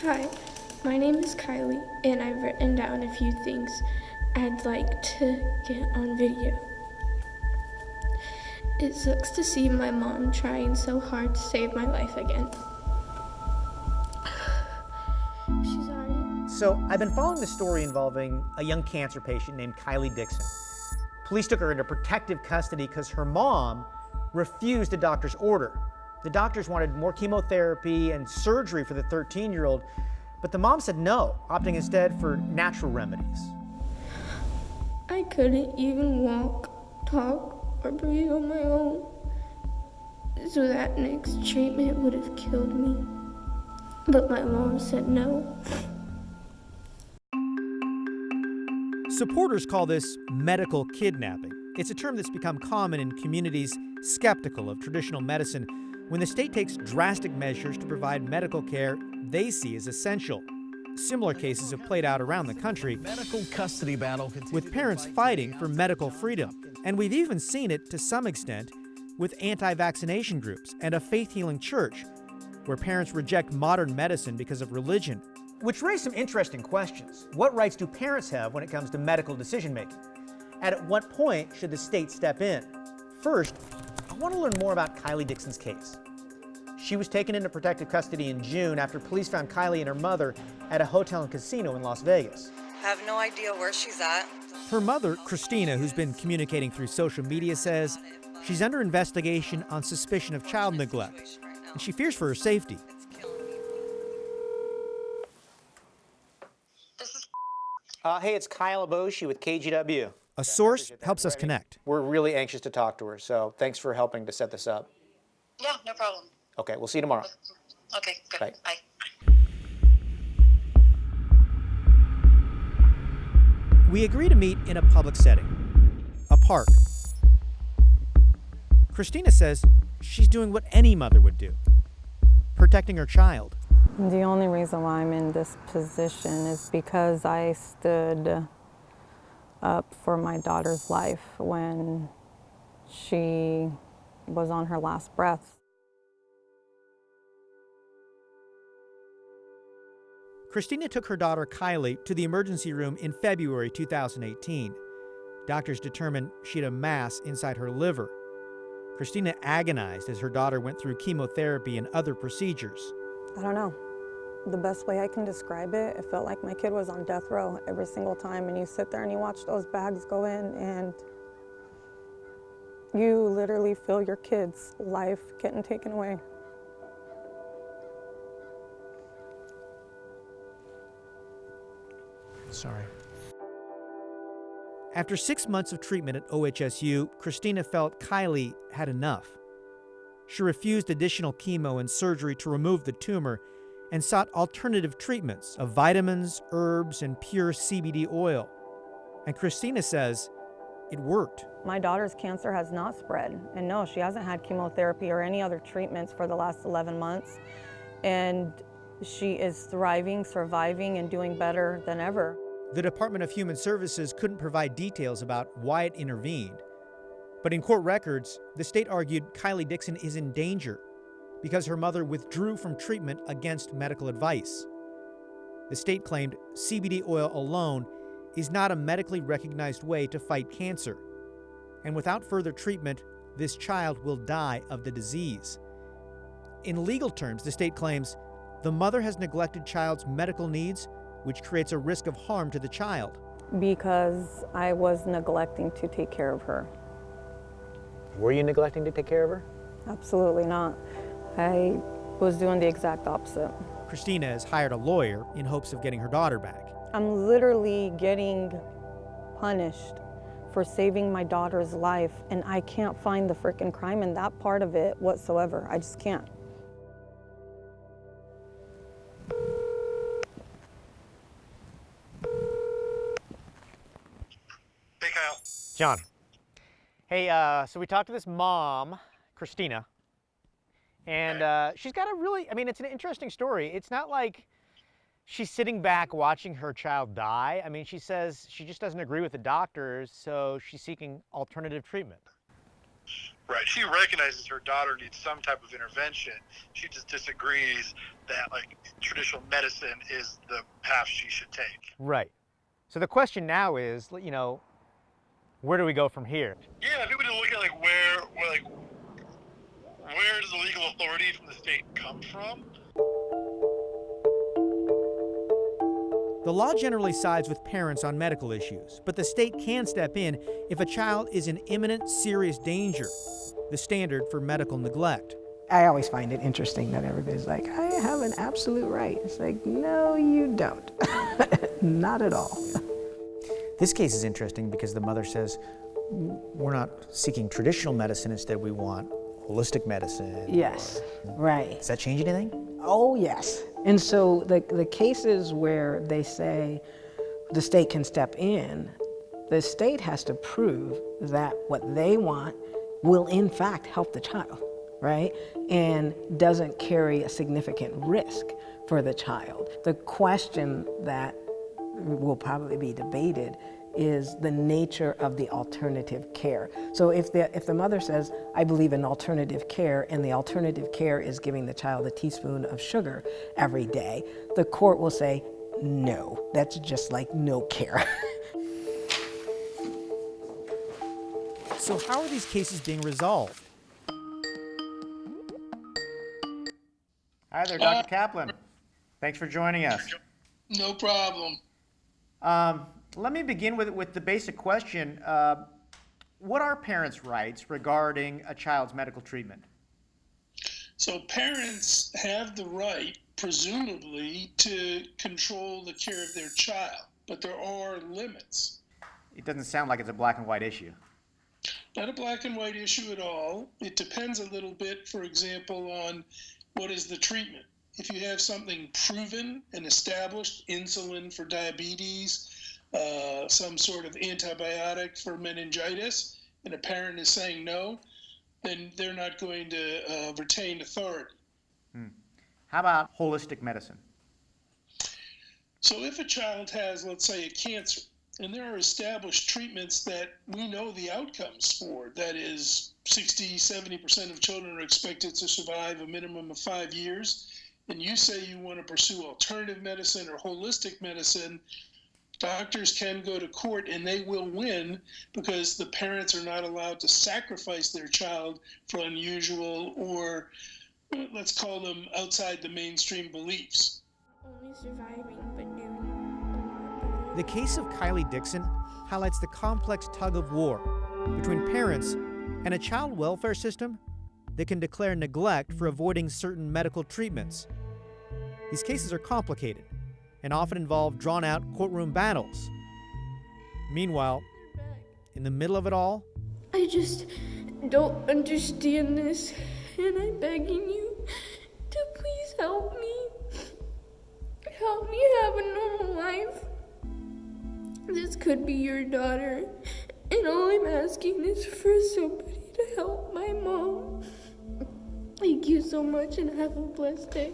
Hi, my name is Kylee, and I've written down a few things I'd like to get on video. It sucks to see my mom trying so hard to save my life again. She's already... So I've been following the story involving a young cancer patient named Kylee Dixon. Police took her into protective custody because her mom refused a doctor's order. The doctors wanted more chemotherapy and surgery for the 13-year-old, but the mom said no, opting instead for natural remedies. I couldn't even walk, talk, or breathe on my own, so that next treatment would have killed me. But my mom said no. Supporters call this medical kidnapping. It's a term that's become common in communities skeptical of traditional medicine when the state takes drastic measures to provide medical care they see as essential. Similar cases have played out around the country, medical custody battle with parents fighting for medical freedom. And we've even seen it, to some extent, with anti-vaccination groups and a faith-healing church, where parents reject modern medicine because of religion. Which raised some interesting questions. What rights do parents have when it comes to medical decision-making? And at what point should the state step in? First, I want to learn more about Kylee Dixon's case. She was taken into protective custody in June after police found Kylee and her mother at a hotel and casino in Las Vegas. I have no idea where she's at. Her mother, Christina, who's been communicating through social media, says she's under investigation on suspicion of child neglect, and she fears for her safety. Hey, it's Kyle Aboshi with KGW. A source helps us connect. We're really anxious to talk to her, so thanks for helping to set this up. Yeah, no problem. Okay, we'll see you tomorrow. Okay, good. Bye. Bye. We agree to meet in a public setting, a park. Christina says she's doing what any mother would do, protecting her child. The only reason why I'm in this position is because I stood up for my daughter's life when she was on her last breath. Christina took her daughter Kylee to the emergency room in February 2018. Doctors determined she had a mass inside her liver. Christina agonized as her daughter went through chemotherapy and other procedures. I don't know. The best way I can describe it, it felt like my kid was on death row every single time, and you sit there and you watch those bags go in and you literally feel your kid's life getting taken away. Sorry. After 6 months of treatment at OHSU, Christina felt Kylee had enough. She refused additional chemo and surgery to remove the tumor and sought alternative treatments of vitamins, herbs, and pure CBD oil. And Christina says it worked. My daughter's cancer has not spread, and no, she hasn't had chemotherapy or any other treatments for the last 11 months, and she is thriving, surviving, and doing better than ever. The Department of Human Services couldn't provide details about why it intervened, but in court records, the state argued Kylee Dixon is in danger because her mother withdrew from treatment against medical advice. The state claimed CBD oil alone is not a medically recognized way to fight cancer, and without further treatment, this child will die of the disease. In legal terms, the state claims the mother has neglected child's medical needs, which creates a risk of harm to the child. Because I was neglecting to take care of her. Were you neglecting to take care of her? Absolutely not. I was doing the exact opposite. Christina has hired a lawyer in hopes of getting her daughter back. I'm literally getting punished for saving my daughter's life, and I can't find the frickin' crime in that part of it whatsoever. I just can't. Hey, Kyle. John. Hey, so we talked to this mom, Christina, and she's got a really, it's an interesting story. It's not like she's sitting back watching her child die. She says she just doesn't agree with the doctors, so she's seeking alternative treatment. Right. She recognizes her daughter needs some type of intervention. She just disagrees that like traditional medicine is the path she should take. Right. So the question now is, where do we go from here? Yeah, I think we need to look at where does the legal authority from the state come from? The law generally sides with parents on medical issues, but the state can step in if a child is in imminent serious danger, the standard for medical neglect. I always find it interesting that everybody's like, I have an absolute right. It's like, no, you don't. Not at all. This case is interesting because the mother says, we're not seeking traditional medicine, instead we want holistic medicine. Yes, right. Does that change anything? Oh, yes. And so the cases where they say the state can step in, the state has to prove that what they want will in fact help the child, right? And doesn't carry a significant risk for the child. The question that will probably be debated is the nature of the alternative care. So if the mother says, I believe in alternative care, and the alternative care is giving the child a teaspoon of sugar every day, the court will say, no, that's just like no care. So how are these cases being resolved? Hi there, Dr. Kaplan. Thanks for joining us. No problem. Let me begin with the basic question. What are parents' rights regarding a child's medical treatment? So parents have the right, presumably, to control the care of their child, but there are limits. It doesn't sound like it's a black and white issue. Not a black and white issue at all. It depends a little bit, for example, on what is the treatment. If you have something proven and established, insulin for diabetes, some sort of antibiotic for meningitis, and a parent is saying no, then they're not going to retain authority. How about holistic medicine? So if a child has, let's say, a cancer, and there are established treatments that we know the outcomes for, that is 60-70% of children are expected to survive a minimum of 5 years, and you say you want to pursue alternative medicine or holistic medicine, doctors can go to court and they will win because the parents are not allowed to sacrifice their child for unusual or, let's call them, outside the mainstream beliefs. Only surviving, but doing a lot better. The case of Kylee Dixon highlights the complex tug of war between parents and a child welfare system that can declare neglect for avoiding certain medical treatments. These cases are complicated and often involve drawn-out courtroom battles. Meanwhile, in the middle of it all, I just don't understand this, and I'm begging you to please help me. Help me have a normal life. This could be your daughter, and all I'm asking is for somebody to help my mom. Thank you so much, and have a blessed day.